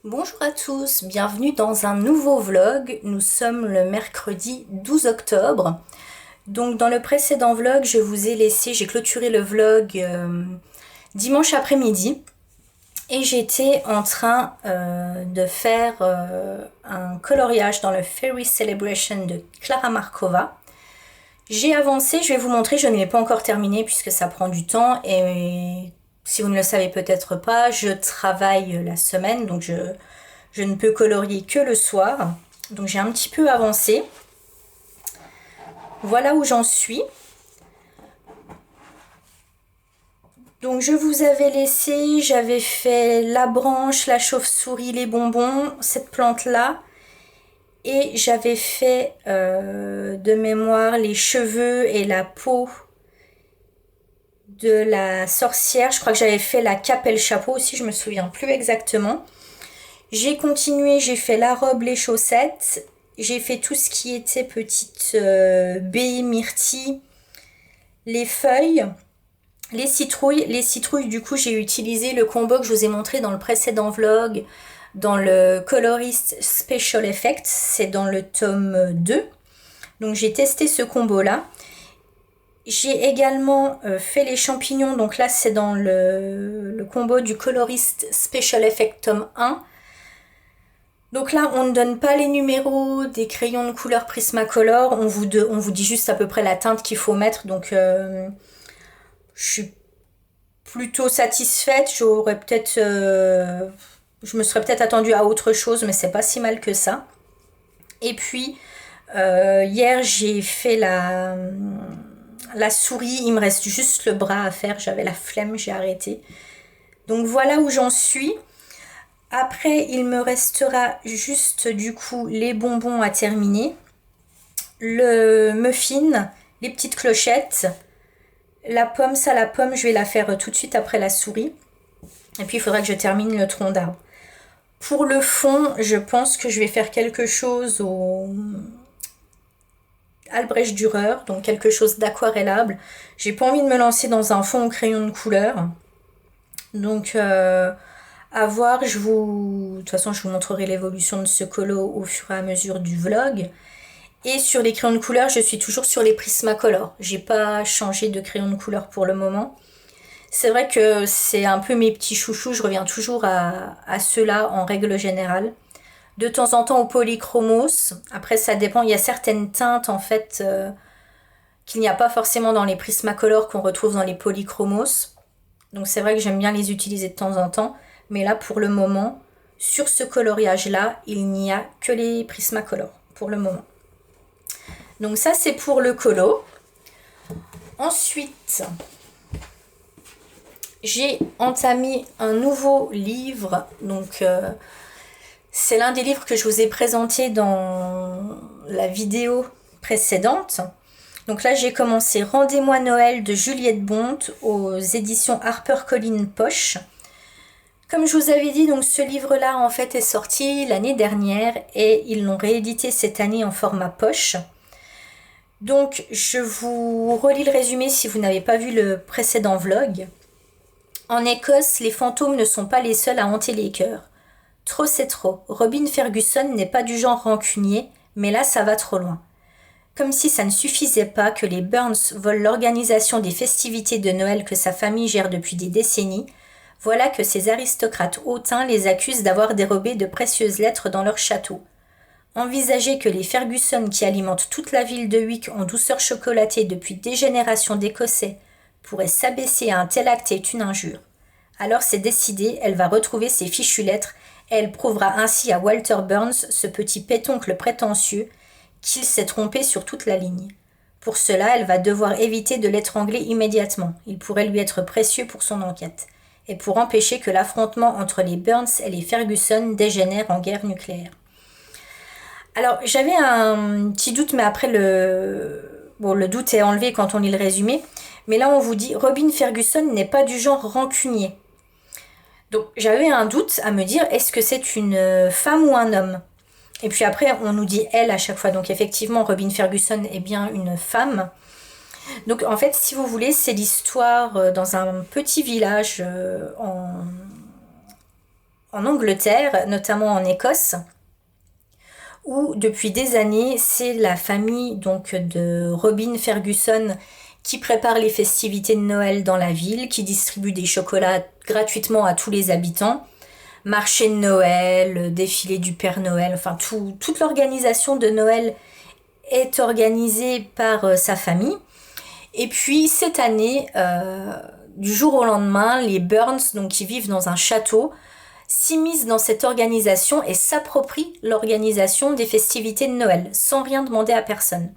Bonjour à tous, bienvenue dans un nouveau vlog. Nous sommes le mercredi 12 octobre. Donc dans le précédent vlog, j'ai clôturé le vlog dimanche après-midi. Et j'étais en train de faire un coloriage dans le Fairy Celebration de Clara Markova. J'ai avancé, je vais vous montrer, je ne l'ai pas encore terminé puisque ça prend du temps. Et si vous ne le savez peut-être pas, je travaille la semaine, donc je ne peux colorier que le soir. Donc j'ai un petit peu avancé. Voilà où j'en suis. Donc je vous avais laissé, j'avais fait la branche, la chauve-souris, les bonbons, cette plante-là. Et j'avais fait de mémoire les cheveux et la peau de la sorcière. Je crois que j'avais fait la cape et le chapeau aussi, je me souviens plus exactement. J'ai continué, j'ai fait la robe, les chaussettes. J'ai fait tout ce qui était petite baies, myrtille, les feuilles, les citrouilles. Les citrouilles, du coup, j'ai utilisé le combo que je vous ai montré dans le précédent vlog, dans le Colorist Special Effects. C'est dans le tome 2. Donc j'ai testé ce combo-là. J'ai également fait les champignons. Donc là, c'est dans le combo du Colorist Special Effect tome 1. Donc là, on ne donne pas les numéros des crayons de couleur Prismacolor, on vous dit juste à peu près la teinte qu'il faut mettre, donc je suis plutôt satisfaite. Je me serais peut-être attendue à autre chose, mais c'est pas si mal que ça. Et puis, hier, j'ai fait la souris, il me reste juste le bras à faire, j'avais la flemme, j'ai arrêté. Donc voilà où j'en suis. Après, il me restera juste du coup les bonbons à terminer, le muffin, les petites clochettes, la pomme, ça la pomme, je vais la faire tout de suite après la souris. Et puis il faudra que je termine le tronc d'arbre. Pour le fond, je pense que je vais faire quelque chose au Albrecht Dürer, donc quelque chose d'aquarellable. J'ai pas envie de me lancer dans un fond au crayon de couleur. Donc à voir, de toute façon je vous montrerai l'évolution de ce colo au fur et à mesure du vlog. Et sur les crayons de couleur, je suis toujours sur les Prismacolor. J'ai pas changé de crayon de couleur pour le moment. C'est vrai que c'est un peu mes petits chouchous, je reviens toujours à ceux-là en règle générale. De temps en temps au polychromos. Après ça dépend, il y a certaines teintes en fait qu'il n'y a pas forcément dans les Prismacolor qu'on retrouve dans les polychromos. Donc c'est vrai que j'aime bien les utiliser de temps en temps. Mais là, pour le moment, sur ce coloriage-là, il n'y a que les Prismacolor, pour le moment. Donc ça, c'est pour le colo. Ensuite, j'ai entamé un nouveau livre. Donc, c'est l'un des livres que je vous ai présenté dans la vidéo précédente. Donc là, j'ai commencé Rendez-moi Noël de Juliette Bonte aux éditions HarperCollins Poche. Comme je vous avais dit, donc ce livre-là en fait est sorti l'année dernière et ils l'ont réédité cette année en format poche. Donc je vous relis le résumé si vous n'avez pas vu le précédent vlog. En Écosse, les fantômes ne sont pas les seuls à hanter les cœurs. Trop c'est trop. Robin Ferguson n'est pas du genre rancunier, mais là ça va trop loin. Comme si ça ne suffisait pas que les Burns volent l'organisation des festivités de Noël que sa famille gère depuis des décennies, voilà que ces aristocrates hautains les accusent d'avoir dérobé de précieuses lettres dans leur château. Envisager que les Ferguson qui alimentent toute la ville de Wick en douceur chocolatée depuis des générations d'Écossais pourraient s'abaisser à un tel acte est une injure. Alors c'est décidé, elle va retrouver ses fichues lettres et elle prouvera ainsi à Walter Burns, ce petit pétoncle prétentieux, qu'il s'est trompé sur toute la ligne. Pour cela, elle va devoir éviter de l'étrangler immédiatement. Il pourrait lui être précieux pour son enquête. Et pour empêcher que l'affrontement entre les Burns et les Ferguson dégénère en guerre nucléaire. Alors, j'avais un petit doute, mais après le doute est enlevé quand on lit le résumé. Mais là, on vous dit, Robin Ferguson n'est pas du genre rancunier. Donc, j'avais un doute à me dire, est-ce que c'est une femme ou un homme ? Et puis après, on nous dit elle à chaque fois. Donc, effectivement, Robin Ferguson est bien une femme. Donc en fait, si vous voulez, c'est l'histoire dans un petit village en Angleterre, notamment en Écosse, où depuis des années, c'est la famille donc de Robin Ferguson qui prépare les festivités de Noël dans la ville, qui distribue des chocolats gratuitement à tous les habitants, marché de Noël, défilé du Père Noël, enfin toute l'organisation de Noël est organisée par sa famille. Et puis cette année, du jour au lendemain, les Burns, donc qui vivent dans un château, s'immiscent dans cette organisation et s'approprient l'organisation des festivités de Noël, sans rien demander à personne.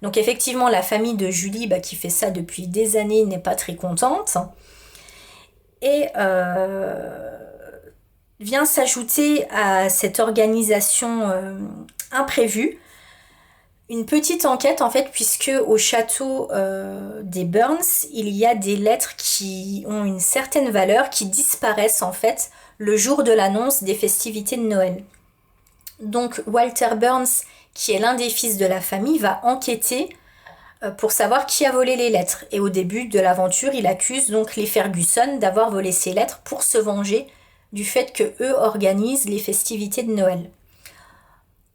Donc effectivement, la famille de Julie, qui fait ça depuis des années, n'est pas très contente. Et vient s'ajouter à cette organisation imprévue une petite enquête en fait, puisque au château des Burns, il y a des lettres qui ont une certaine valeur, qui disparaissent en fait le jour de l'annonce des festivités de Noël. Donc Walter Burns, qui est l'un des fils de la famille, va enquêter pour savoir qui a volé les lettres. Et au début de l'aventure, il accuse donc les Ferguson d'avoir volé ces lettres pour se venger du fait que eux organisent les festivités de Noël.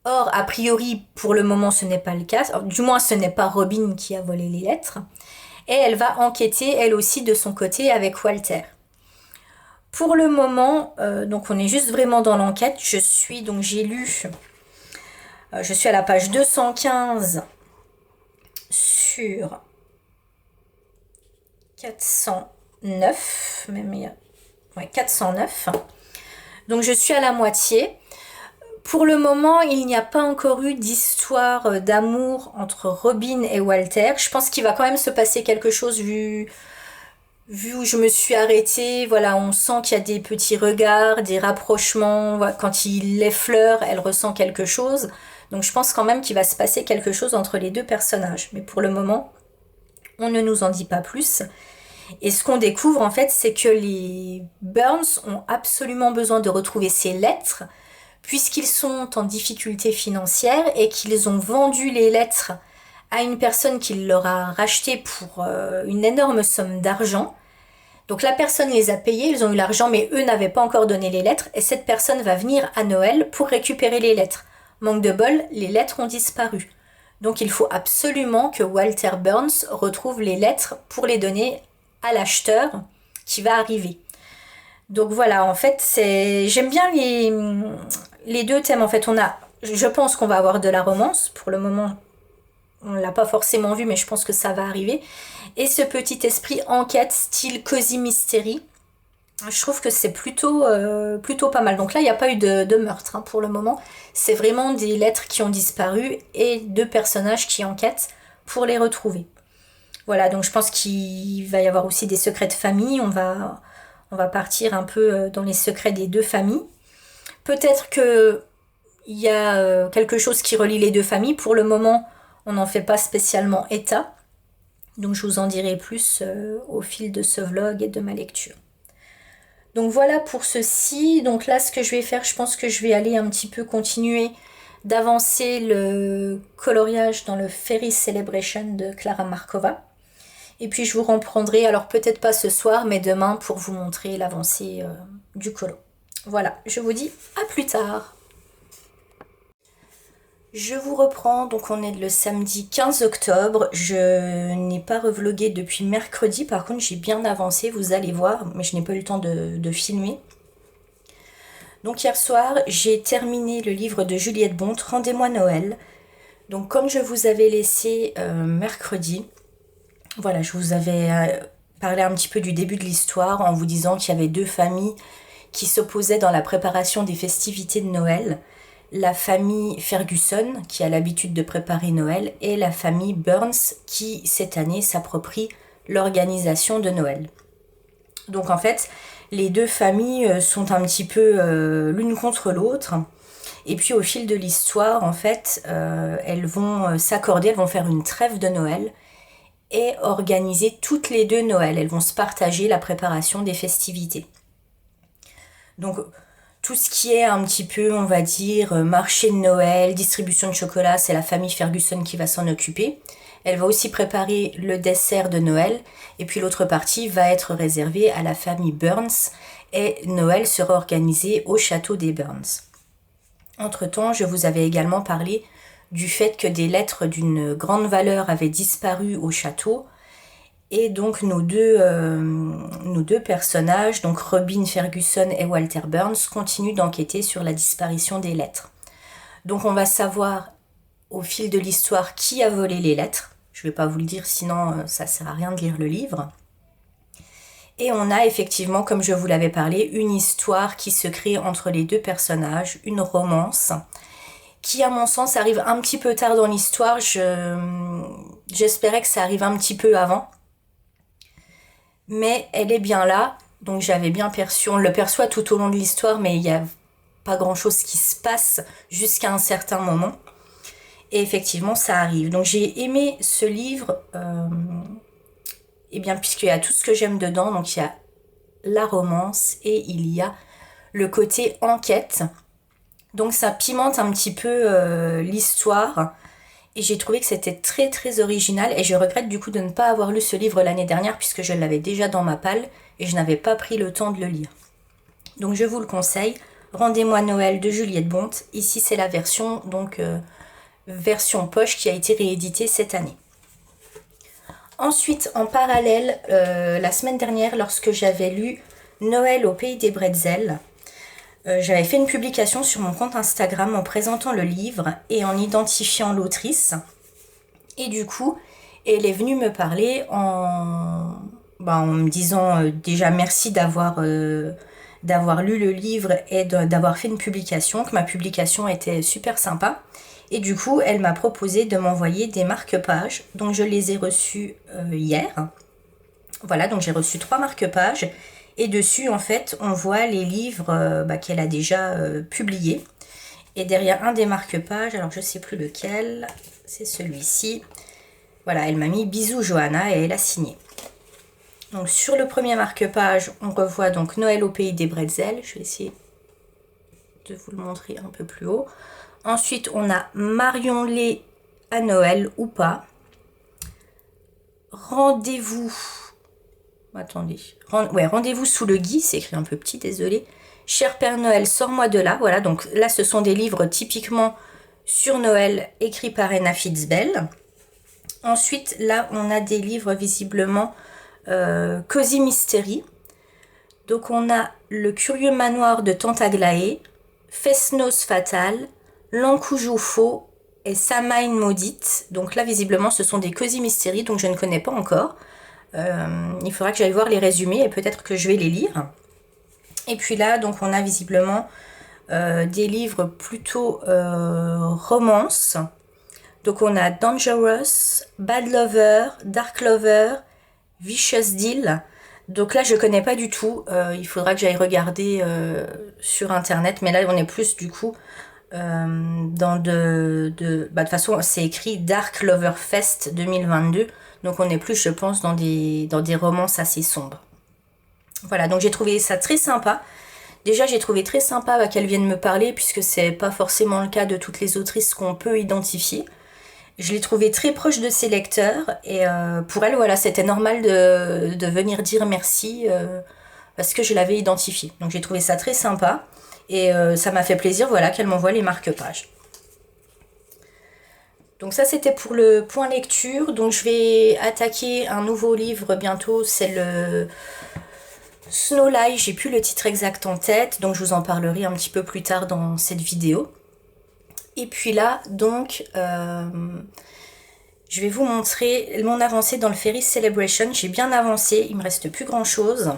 Or, a priori, pour le moment, ce n'est pas le cas. Du moins, ce n'est pas Robin qui a volé les lettres. Et elle va enquêter, elle aussi, de son côté, avec Walter. Pour le moment, donc on est juste vraiment dans l'enquête. J'ai lu, je suis à la page 215 sur 409, même il y a, 409. Donc je suis à la moitié. Pour le moment, il n'y a pas encore eu d'histoire d'amour entre Robin et Walter. Je pense qu'il va quand même se passer quelque chose vu où je me suis arrêtée. Voilà, on sent qu'il y a des petits regards, des rapprochements. Quand il l'effleure, elle ressent quelque chose. Donc je pense quand même qu'il va se passer quelque chose entre les deux personnages. Mais pour le moment, on ne nous en dit pas plus. Et ce qu'on découvre en fait, c'est que les Burns ont absolument besoin de retrouver ces lettres, puisqu'ils sont en difficulté financière et qu'ils ont vendu les lettres à une personne qui leur a racheté pour une énorme somme d'argent. Donc la personne les a payés, ils ont eu l'argent, mais eux n'avaient pas encore donné les lettres, et cette personne va venir à Noël pour récupérer les lettres. Manque de bol, les lettres ont disparu. Donc il faut absolument que Walter Burns retrouve les lettres pour les donner à l'acheteur qui va arriver. Donc voilà, en fait, j'aime bien les deux thèmes. En fait, je pense qu'on va avoir de la romance. Pour le moment, on ne l'a pas forcément vu, mais je pense que ça va arriver. Et ce petit esprit enquête, style Cozy Mystery, je trouve que c'est plutôt pas mal. Donc là, il n'y a pas eu de meurtre pour le moment. C'est vraiment des lettres qui ont disparu et deux personnages qui enquêtent pour les retrouver. Voilà, donc je pense qu'il va y avoir aussi des secrets de famille. On va partir un peu dans les secrets des deux familles. Peut-être qu'il y a quelque chose qui relie les deux familles. Pour le moment, on n'en fait pas spécialement état. Donc je vous en dirai plus au fil de ce vlog et de ma lecture. Donc voilà pour ceci. Donc là, ce que je vais faire, je pense que je vais aller un petit peu continuer d'avancer le coloriage dans le Fairy Celebration de Klara Markova. Et puis je vous reprendrai, alors peut-être pas ce soir, mais demain pour vous montrer l'avancée du colo. Voilà, je vous dis à plus tard. Je vous reprends, donc on est le samedi 15 octobre. Je n'ai pas revlogué depuis mercredi, par contre j'ai bien avancé, vous allez voir, mais je n'ai pas eu le temps de filmer. Donc hier soir, j'ai terminé le livre de Juliette Bonte, Rendez-moi Noël. Donc comme je vous avais laissé mercredi, voilà, je vous avais parlé un petit peu du début de l'histoire en vous disant qu'il y avait deux familles qui s'opposaient dans la préparation des festivités de Noël. La famille Ferguson, qui a l'habitude de préparer Noël, et la famille Burns, qui, cette année, s'approprie l'organisation de Noël. Donc en fait, les deux familles sont un petit peu l'une contre l'autre. Et puis au fil de l'histoire, en fait, elles vont s'accorder, elles vont faire une trêve de Noël et organiser toutes les deux Noël. Elles vont se partager la préparation des festivités. Donc tout ce qui est un petit peu, on va dire, marché de Noël, distribution de chocolat, c'est la famille Ferguson qui va s'en occuper. Elle va aussi préparer le dessert de Noël. Et puis l'autre partie va être réservée à la famille Burns. et Noël sera organisé au château des Burns. Entre-temps, je vous avais également parlé du fait que des lettres d'une grande valeur avaient disparu au château. Et donc nos deux personnages, donc Robin Ferguson et Walter Burns, continuent d'enquêter sur la disparition des lettres. Donc on va savoir au fil de l'histoire qui a volé les lettres. Je ne vais pas vous le dire, sinon ça ne sert à rien de lire le livre. Et on a effectivement, comme je vous l'avais parlé, une histoire qui se crée entre les deux personnages, une romance, qui à mon sens arrive un petit peu tard dans l'histoire. J'espérais que ça arrive un petit peu avant. Mais elle est bien là, donc j'avais bien perçu, on le perçoit tout au long de l'histoire, mais il n'y a pas grand chose qui se passe jusqu'à un certain moment. Et effectivement, ça arrive. Donc j'ai aimé ce livre, puisqu'il y a tout ce que j'aime dedans, donc il y a la romance et il y a le côté enquête. Donc ça pimente un petit peu l'histoire. Et j'ai trouvé que c'était très très original et je regrette du coup de ne pas avoir lu ce livre l'année dernière puisque je l'avais déjà dans ma palle et je n'avais pas pris le temps de le lire. Donc je vous le conseille, Rendez-moi Noël de Juliette Bonte. Ici c'est la version, version poche qui a été rééditée cette année. Ensuite, en parallèle, la semaine dernière, lorsque j'avais lu Noël au pays des bretzels, j'avais fait une publication sur mon compte Instagram en présentant le livre et en identifiant l'autrice. Et du coup, elle est venue me parler en me disant déjà merci d'avoir lu le livre et d'avoir fait une publication, que ma publication était super sympa. Et du coup, elle m'a proposé de m'envoyer des marque-pages. Donc je les ai reçus hier. Voilà, donc j'ai reçu 3 marque-pages. Et dessus, en fait, on voit les livres qu'elle a déjà publiés. Et derrière un des marque-pages, alors je ne sais plus lequel, c'est celui-ci. Voilà, elle m'a mis bisous Johanna et elle a signé. Donc sur le premier marque-page, on revoit donc Noël au pays des bretzels. Je vais essayer de vous le montrer un peu plus haut. Ensuite, on a Marion-les à Noël ou pas. Rendez-vous. Attendez. Rendez-vous sous le gui, c'est écrit un peu petit, désolé. Cher Père Noël, sors-moi de là. Voilà, donc là, ce sont des livres typiquement sur Noël, écrits par Anna Fitzbell. Ensuite, là, on a des livres visiblement Cozy Mystery. Donc, on a Le curieux manoir de Tante Aglaé, Fest-Noz fatal, L'Ancoujou faux et Samhain maudite. Donc là, visiblement, ce sont des Cozy Mystery, donc je ne connais pas encore. Il faudra que j'aille voir les résumés et peut-être que je vais les lire. Et puis là, donc on a visiblement des livres plutôt romance. Donc on a Dangerous, Bad Lover, Dark Lover, Vicious Deal. Donc là, je connais pas du tout. Il faudra que j'aille regarder sur internet. Mais là, on est plus du coup dans de toute façon, c'est écrit Dark Lover Fest 2022. Donc on est plus, je pense, dans des romances assez sombres. Voilà, donc j'ai trouvé ça très sympa. Déjà, j'ai trouvé très sympa qu'elle vienne me parler, puisque c'est pas forcément le cas de toutes les autrices qu'on peut identifier. Je l'ai trouvée très proche de ses lecteurs, et pour elle, voilà, c'était normal de venir dire merci, parce que je l'avais identifiée. Donc j'ai trouvé ça très sympa, et ça m'a fait plaisir, voilà, qu'elle m'envoie les marque-pages. Donc ça, c'était pour le point lecture. Donc je vais attaquer un nouveau livre bientôt, c'est le Snow Lie. J'ai plus le titre exact en tête, donc je vous en parlerai un petit peu plus tard dans cette vidéo. Et puis là, donc, je vais vous montrer mon avancée dans le Fairy Celebration. J'ai bien avancé, il me reste plus grand chose.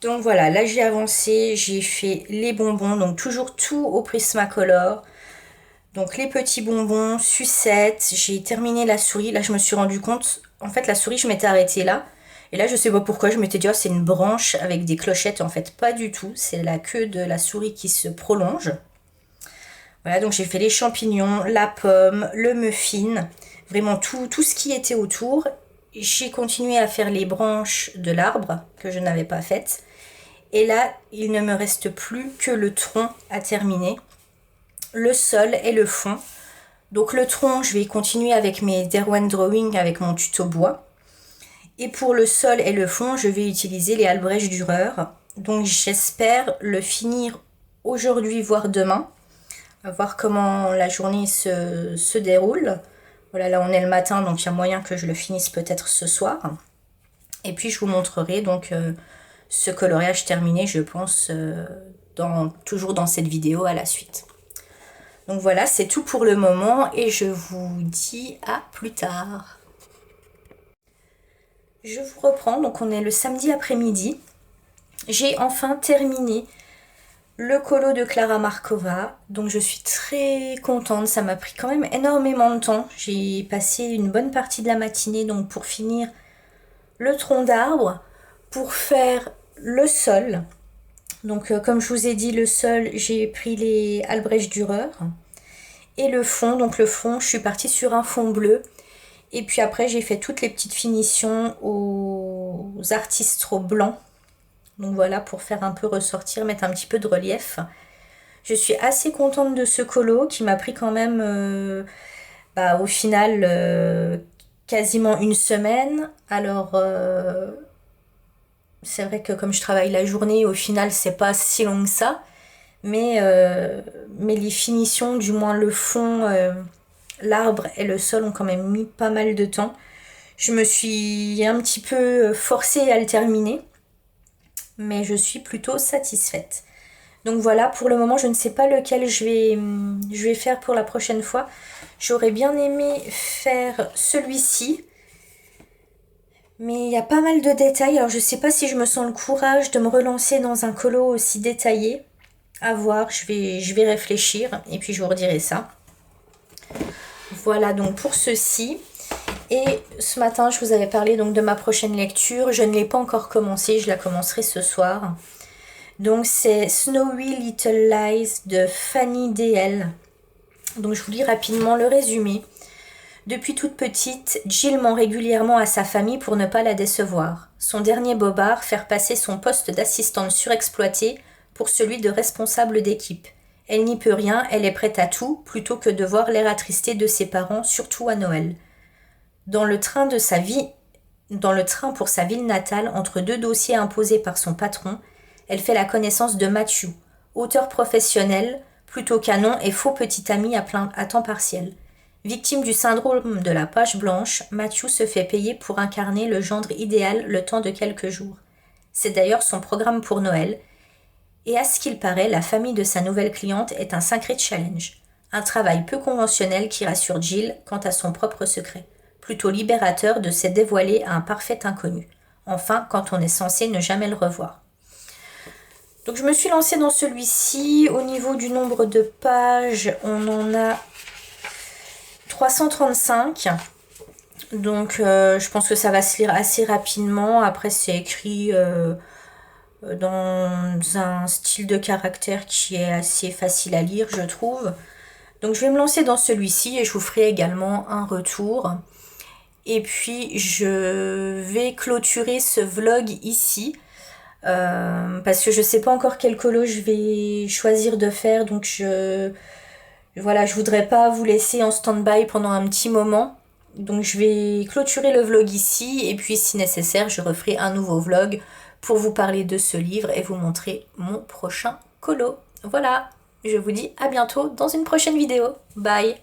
Donc voilà, là j'ai avancé, j'ai fait les bonbons, donc toujours tout au Prismacolor. Donc les petits bonbons, sucettes, j'ai terminé la souris. Là je me suis rendu compte, en fait la souris je m'étais arrêtée là. Et là je sais pas pourquoi, je m'étais dit oh, c'est une branche avec des clochettes. En fait pas du tout, c'est la queue de la souris qui se prolonge. Voilà, donc j'ai fait les champignons, la pomme, le muffin, vraiment tout ce qui était autour. J'ai continué à faire les branches de l'arbre que je n'avais pas faites. Et là, il ne me reste plus que le tronc à terminer, le sol et le fond. Donc le tronc, je vais continuer avec mes Derwent Drawing avec mon tuto bois. Et pour le sol et le fond, je vais utiliser les Albrecht Dürer. Donc j'espère le finir aujourd'hui, voire demain. On va voir comment la journée se déroule. Voilà, là on est le matin, donc il y a moyen que je le finisse peut-être ce soir. Et puis je vous montrerai donc ce coloriage terminé, je pense, toujours dans cette vidéo à la suite. Donc voilà, c'est tout pour le moment et je vous dis à plus tard. Je vous reprends, donc on est le samedi après-midi. J'ai enfin terminé le colo de Klara Markova, donc je suis très contente, ça m'a pris quand même énormément de temps. J'ai passé une bonne partie de la matinée donc pour finir le tronc d'arbre, pour faire le sol. Donc comme je vous ai dit, le sol, j'ai pris les Albrecht Dürer. Et le fond, donc le fond, je suis partie sur un fond bleu. Et puis après, j'ai fait toutes les petites finitions aux artistros blancs. Donc voilà, pour faire un peu ressortir, mettre un petit peu de relief. Je suis assez contente de ce colo qui m'a pris quand même, au final, quasiment une semaine. Alors, c'est vrai que comme je travaille la journée, au final, c'est pas si long que ça. Mais les finitions, du moins le fond, l'arbre et le sol ont quand même mis pas mal de temps. Je me suis un petit peu forcée à le terminer, mais je suis plutôt satisfaite. Donc voilà, pour le moment, je ne sais pas lequel je vais faire pour la prochaine fois. J'aurais bien aimé faire celui-ci, mais il y a pas mal de détails. Alors je ne sais pas si je me sens le courage de me relancer dans un colo aussi détaillé. À voir, je vais réfléchir et puis je vous redirai ça. Voilà donc pour ceci. Et ce matin, je vous avais parlé donc de ma prochaine lecture. Je ne l'ai pas encore commencée, je la commencerai ce soir. Donc c'est Snowy Little Lies de Fanny D.L. Donc je vous lis rapidement le résumé. Depuis toute petite, Jill ment régulièrement à sa famille pour ne pas la décevoir. Son dernier bobard, faire passer son poste d'assistante surexploitée pour celui de responsable d'équipe. Elle n'y peut rien, elle est prête à tout, plutôt que de voir l'air attristé de ses parents, surtout à Noël. Dans le train pour sa ville natale, entre deux dossiers imposés par son patron, elle fait la connaissance de Matthew, auteur professionnel, plutôt canon et faux petit ami à temps partiel. Victime du syndrome de la page blanche, Matthew se fait payer pour incarner le gendre idéal le temps de quelques jours. C'est d'ailleurs son programme pour Noël, et à ce qu'il paraît, la famille de sa nouvelle cliente est un sacré challenge. Un travail peu conventionnel qui rassure Jill quant à son propre secret. Plutôt libérateur de se dévoiler à un parfait inconnu. Enfin, quand on est censé ne jamais le revoir. Donc je me suis lancée dans celui-ci. Au niveau du nombre de pages, on en a 335. Donc je pense que ça va se lire assez rapidement. Après c'est écrit dans un style de caractère qui est assez facile à lire, je trouve. Donc je vais me lancer dans celui-ci et je vous ferai également un retour. Et puis je vais clôturer ce vlog ici. Parce que je sais pas encore quel colo je vais choisir de faire. Donc je voudrais pas vous laisser en stand-by pendant un petit moment. Donc je vais clôturer le vlog ici. Et puis si nécessaire, je referai un nouveau vlog pour vous parler de ce livre et vous montrer mon prochain colo. Voilà, je vous dis à bientôt dans une prochaine vidéo. Bye!